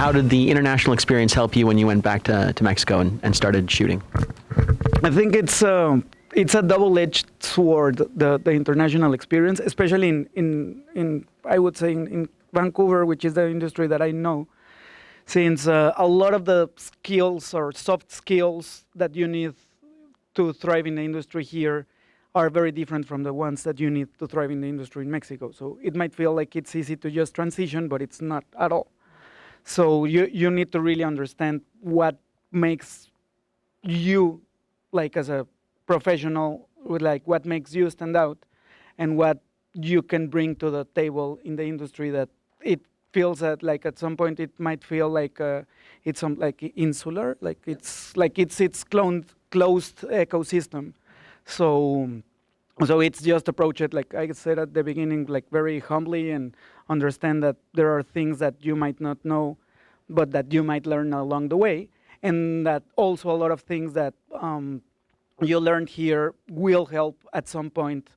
how did the international experience help you when you went back to Mexico and started shooting? I think it's a double-edged sword, the international experience, especially in I would say in Vancouver, which is the industry that I know, since a lot of the skills or soft skills that you need to thrive in the industry here are very different from the ones that you need to thrive in the industry in Mexico. So it might feel like it's easy to just transition, but it's not at all. So you need to really understand what makes you, like as a professional, like what makes you stand out and what you can bring to the table in the industry, that it feels that like at some point it might feel like it's some like insular, like it's closed ecosystem. So it's just approach it, like I said at the beginning, like very humbly, and understand that there are things that you might not know, but that you might learn along the way, and that also a lot of things that you learned here will help at some point,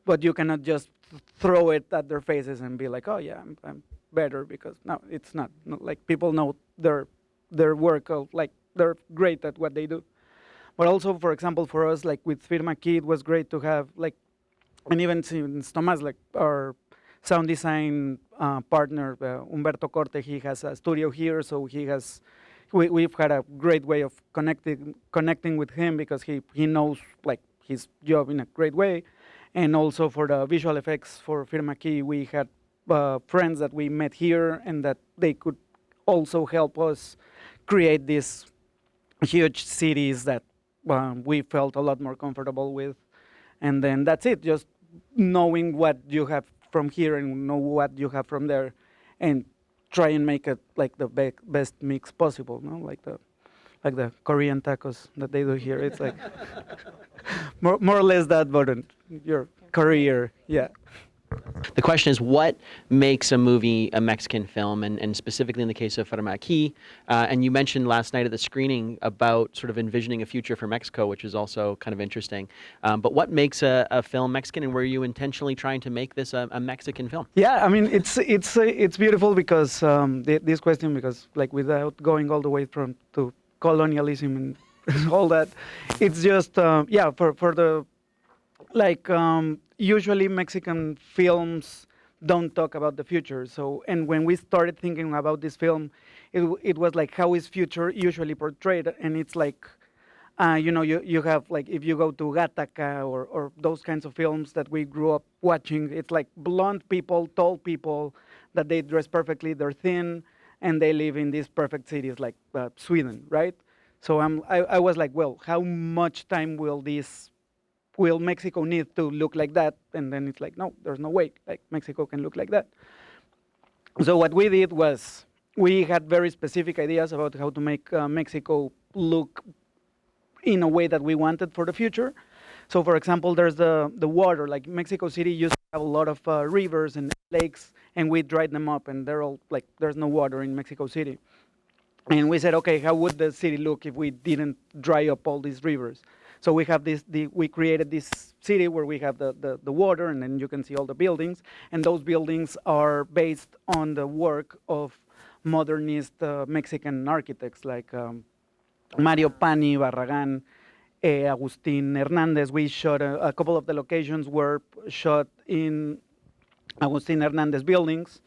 but you cannot just throw it at their faces and be like, oh yeah, I'm better, because no, it's not. Like people know their work, like they're great at what they do. But also, for example, for us, like with Firma Key, it was great to have like, and even since Tomas, like our sound design partner, Humberto Corte, he has a studio here, so we've had a great way of connecting with him, because he knows like his job in a great way. And also for the visual effects for Firma Key, we had friends that we met here, and that they could also help us create these huge cities that we felt a lot more comfortable with. And then that's it, just knowing what you have from here and know what you have from there, and try and make it like the best mix possible, no? Like the Korean tacos that they do here. It's like more or less that, but in your career, yeah. The question is, what makes a movie a Mexican film, and specifically in the case of Faramaki, and you mentioned last night at the screening about sort of envisioning a future for Mexico, which is also kind of interesting. But what makes a film Mexican, and were you intentionally trying to make this a Mexican film? Yeah, I mean, it's beautiful because this question, because like without going all the way to colonialism and all that, it's just for the like usually Mexican films don't talk about the future. So, and when we started thinking about this film, it was like, how is future usually portrayed? And it's like, you have like, if you go to Gattaca or those kinds of films that we grew up watching, it's like blonde people, tall people, that they dress perfectly, they're thin, and they live in these perfect cities like Sweden, right? So I was like, well, how much time will Mexico need to look like that? And then it's like, no, there's no way, like Mexico can look like that. So what we did was, we had very specific ideas about how to make Mexico look in a way that we wanted for the future. So for example, there's the water, like Mexico City used to have a lot of rivers and lakes, and we dried them up, and they're all like, there's no water in Mexico City. And we said, okay, how would the city look if we didn't dry up all these rivers? So we have we created this city where we have the water, and then you can see all the buildings, and those buildings are based on the work of modernist Mexican architects like Mario Pani, Barragan, Agustin Hernandez. We shot a couple of the locations were shot in Agustin Hernandez buildings,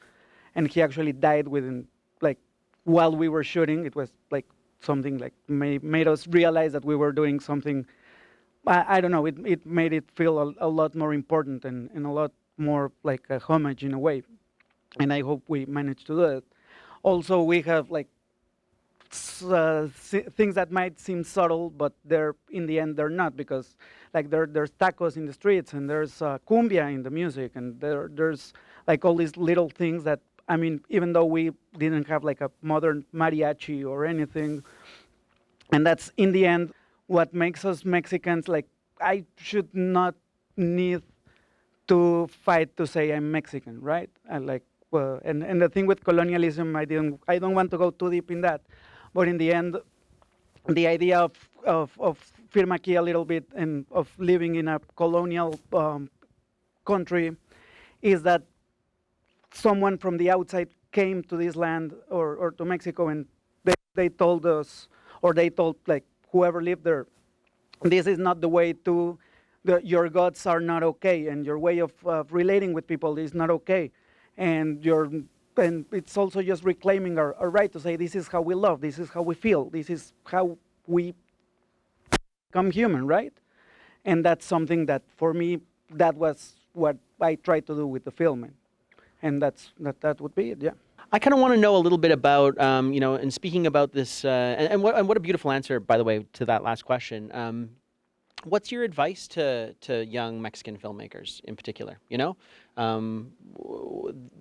and he actually died within, like, while we were shooting. It was like something like made us realize that we were doing something. I don't know, it made it feel a lot more important and a lot more like a homage in a way. And I hope we managed to do it. Also, we have like things that might seem subtle, but in the end they're not, because like there's tacos in the streets, and there's cumbia in the music, and there's like all these little things that, I mean, even though we didn't have like a modern mariachi or anything, and that's in the end what makes us Mexicans. Like, I should not need to fight to say I'm Mexican, right? And the thing with colonialism, I don't want to go too deep in that, but in the end, the idea of Firma Key a little bit, and of living in a colonial country, is that someone from the outside came to this land or to Mexico, and they told us, or they told like whoever lived there, this is not the way to, your gods are not okay, and your way of relating with people is not okay, and it's also just reclaiming our right to say this is how we love, this is how we feel, this is how we become human, right? And that's something that for me, that was what I tried to do with the film, and that would be it. Yeah. I kind of want to know a little bit about, and speaking about this, and what a beautiful answer, by the way, to that last question. What's your advice to young Mexican filmmakers in particular?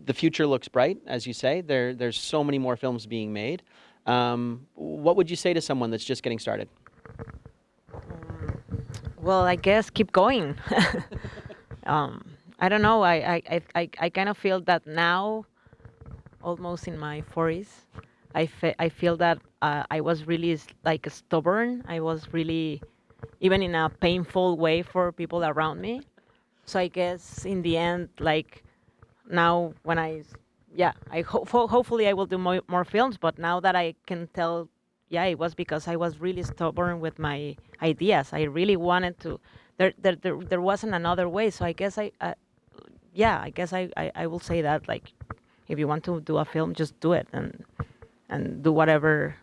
The future looks bright, as you say. There's so many more films being made. What would you say to someone that's just getting started? Well, I guess keep going. I don't know. I kind of feel that now, almost in my 40s, I feel that I was really like stubborn. I was really, even in a painful way for people around me. So I guess in the end, like now when hopefully I will do more films. But now that I can tell, yeah, it was because I was really stubborn with my ideas. I really wanted to. There wasn't another way. So I guess I will say that, like, if you want to do a film, just do it and do whatever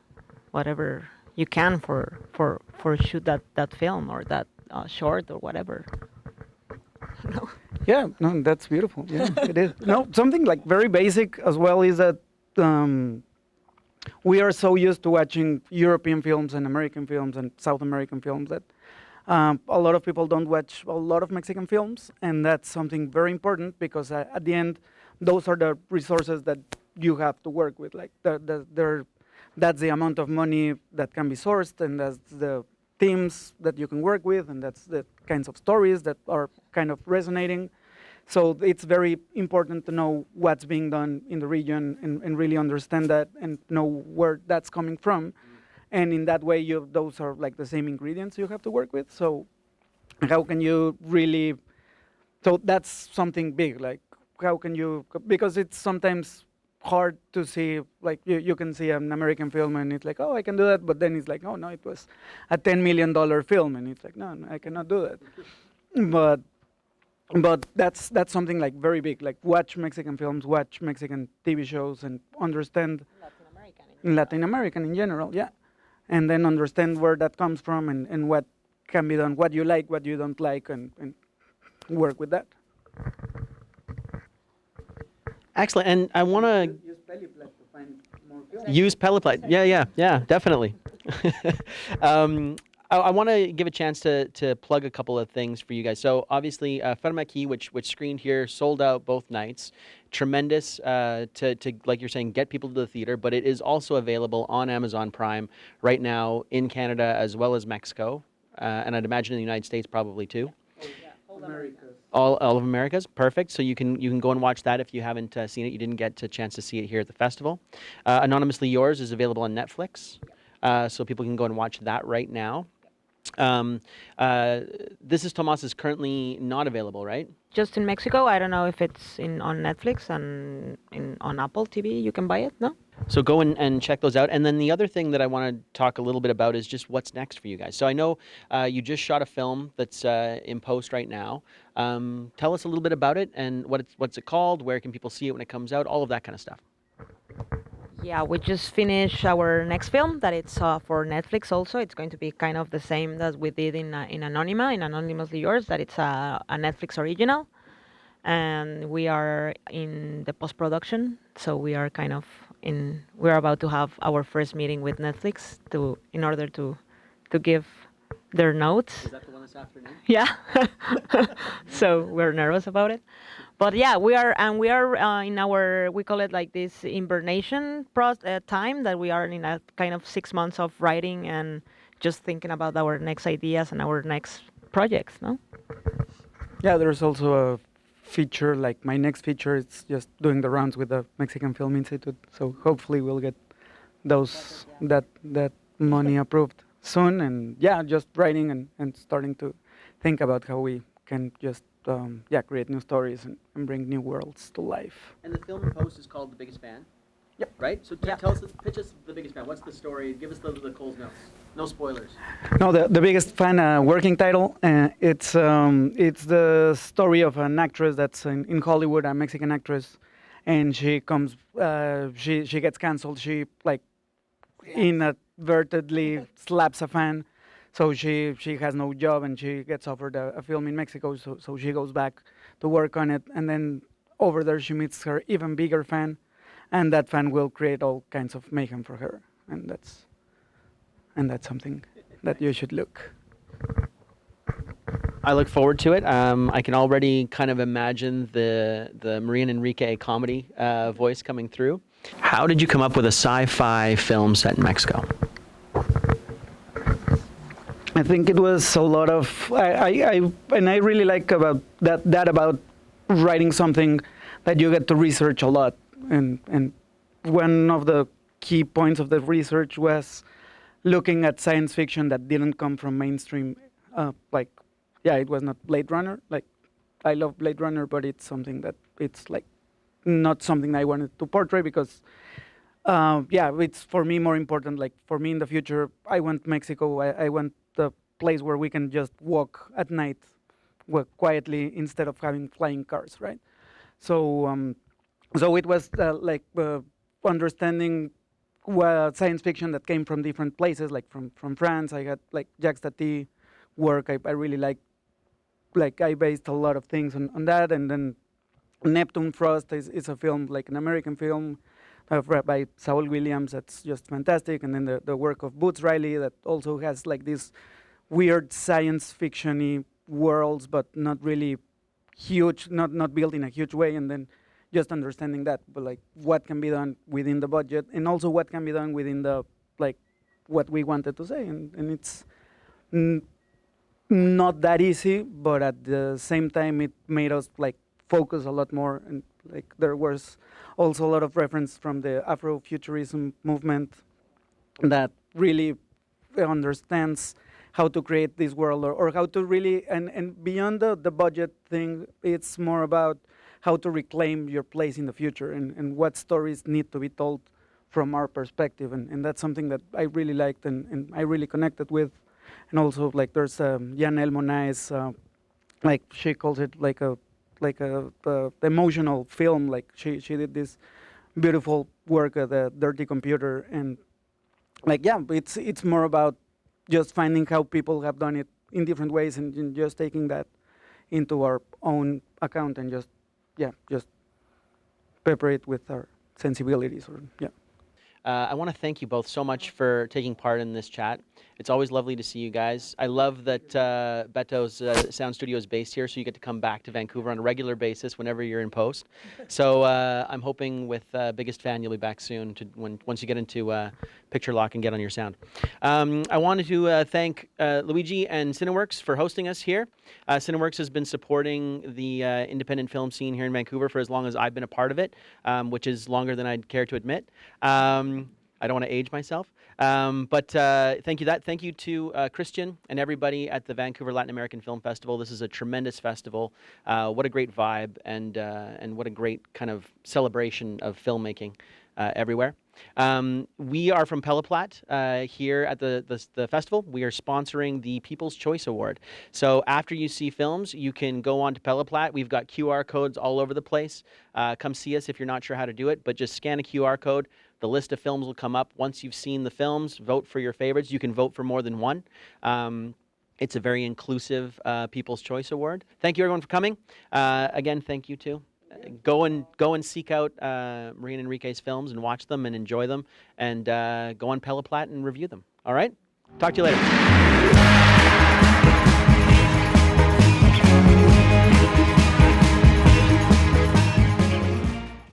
you can for shoot that film or that short or whatever. No. Yeah, no, that's beautiful. Yeah, it is. No, something like very basic as well is that we are so used to watching European films and American films and South American films that a lot of people don't watch a lot of Mexican films, and that's something very important because at the end, those are the resources that you have to work with. Like that's the amount of money that can be sourced, and that's the themes that you can work with, and that's the kinds of stories that are kind of resonating. So it's very important to know what's being done in the region and really understand that and know where that's coming from. And in that way, those are like the same ingredients you have to work with. So how can you really, so that's something big, like how can you, because it's sometimes hard to see, like you can see an American film and it's like, oh, I can do that, but then it's like, oh no, it was a $10 million film, and it's like, no, I cannot do that. But that's something like very big, like watch Mexican films, watch Mexican TV shows, and understand Latin American in general, yeah. And then understand where that comes from and what can be done, what you like, what you don't like, and work with that. Excellent. And I want to use Peliplat to find more films. use Peliplat. Yeah, definitely. I want to give a chance to plug a couple of things for you guys. So obviously, Fermaki, which screened here, sold out both nights. Tremendous to like you're saying, get people to the theater, but it is also available on Amazon Prime right now in Canada as well as Mexico, and I'd imagine in the United States probably too. Americas. All of America's perfect. So you can go and watch that if you haven't seen it. You didn't get a chance to see it here at the festival. Anonymously Yours is available on Netflix, so people can go and watch that right now. This is Tomas is currently not available, right? Just in Mexico. I don't know if it's on Netflix and on Apple TV. You can buy it, no? So go and check those out. And then the other thing that I want to talk a little bit about is just what's next for you guys. So I know you just shot a film that's in post right now. Tell us a little bit about it and what's it called, where can people see it when it comes out, all of that kind of stuff. Yeah, we just finished our next film that it's for Netflix also. It's going to be kind of the same as we did in Anonymously Yours, that it's a Netflix original. And we are in the post-production, so we are kind of we're about to have our first meeting with Netflix in order to give their notes. Is that the one this afternoon? Yeah. So we're nervous about it. But yeah, we are in our, we call it like this hibernation time, that we are in a kind of 6 months of writing and just thinking about our next ideas and our next projects, no? Yeah, there's also a feature, like my next feature is just doing the rounds with the Mexican Film Institute. So hopefully we'll get that money approved soon. And yeah, just writing and starting to think about how we can just create new stories and bring new worlds to life. And the film in post is called The Biggest Fan? Right? So Yeah. tell us, pitch us the biggest fan. What's the story? Give us the Cole's notes. No spoilers. No, the biggest fan working title. It's the story of an actress that's in Hollywood, a Mexican actress, and she comes. She gets canceled. She like inadvertently slaps a fan, so she has no job and she gets offered a film in Mexico. So she goes back to work on it, and then over there she meets her even bigger fan, and that fan will create all kinds of mayhem for her, and that's something that you should look. I look forward to it. I can already kind of imagine the Maria and Enrique comedy voice coming through. How did you come up with a sci-fi film set in Mexico? I think it was a lot of I really like about that about writing something that you get to research a lot, and one of the key points of the research was looking at science fiction that didn't come from mainstream. It was not Blade Runner. Like, I love Blade Runner, but it's something that it's like not something I wanted to portray because, it's for me more important. Like for me in the future, I want Mexico. I want the place where we can just walk at night, walk quietly instead of having flying cars, right? So, so it was understanding science fiction that came from different places, like from France. I had like Jacques Tati work. I really like I based a lot of things on that, and then Neptune Frost is a film, like an American film by Saul Williams that's just fantastic, and then the work of Boots Riley that also has like these weird science fiction-y worlds, but not really huge, not built in a huge way, and then just understanding that, but like what can be done within the budget, and also what can be done within the like what we wanted to say, and it's not that easy, but at the same time it made us like focus a lot more, and like there was also a lot of reference from the Afrofuturism movement that really understands how to create this world, or how to really, and beyond the budget thing, it's more about how to reclaim your place in the future, and what stories need to be told from our perspective, and that's something that I really liked, and I really connected with. And also like there's Janelle Monáez, like she calls it like a emotional film. Like she did this beautiful work at the Dirty Computer, and like it's more about just finding how people have done it in different ways, and just taking that into our own account, and just pepper it with our sensibilities. I want to thank you both so much for taking part in this chat. It's always lovely to see you guys. I love that Beto's sound studio is based here, so you get to come back to Vancouver on a regular basis whenever you're in post. So I'm hoping with Biggest Fan you'll be back soon once you get into Picture Lock and get on your sound. I wanted to thank Luigi and Cineworks for hosting us here. Cineworks has been supporting the independent film scene here in Vancouver for as long as I've been a part of it, which is longer than I'd care to admit. I don't want to age myself, but thank you. Thank you to Christian and everybody at the Vancouver Latin American Film Festival. This is a tremendous festival. What a great vibe, and what a great kind of celebration of filmmaking everywhere. We are from Peloplat here at the festival. We are sponsoring the People's Choice Award. So after you see films, you can go on to Peloplat. We've got QR codes all over the place. Come see us if you're not sure how to do it, but just scan a QR code. The list of films will come up. Once you've seen the films, vote for your favorites. You can vote for more than one. It's a very inclusive People's Choice Award. Thank you everyone for coming. Again, thank you too. Go and seek out Maria and Enrique's films and watch them and enjoy them, and go on Peloplat and review them. All right? Talk to you later.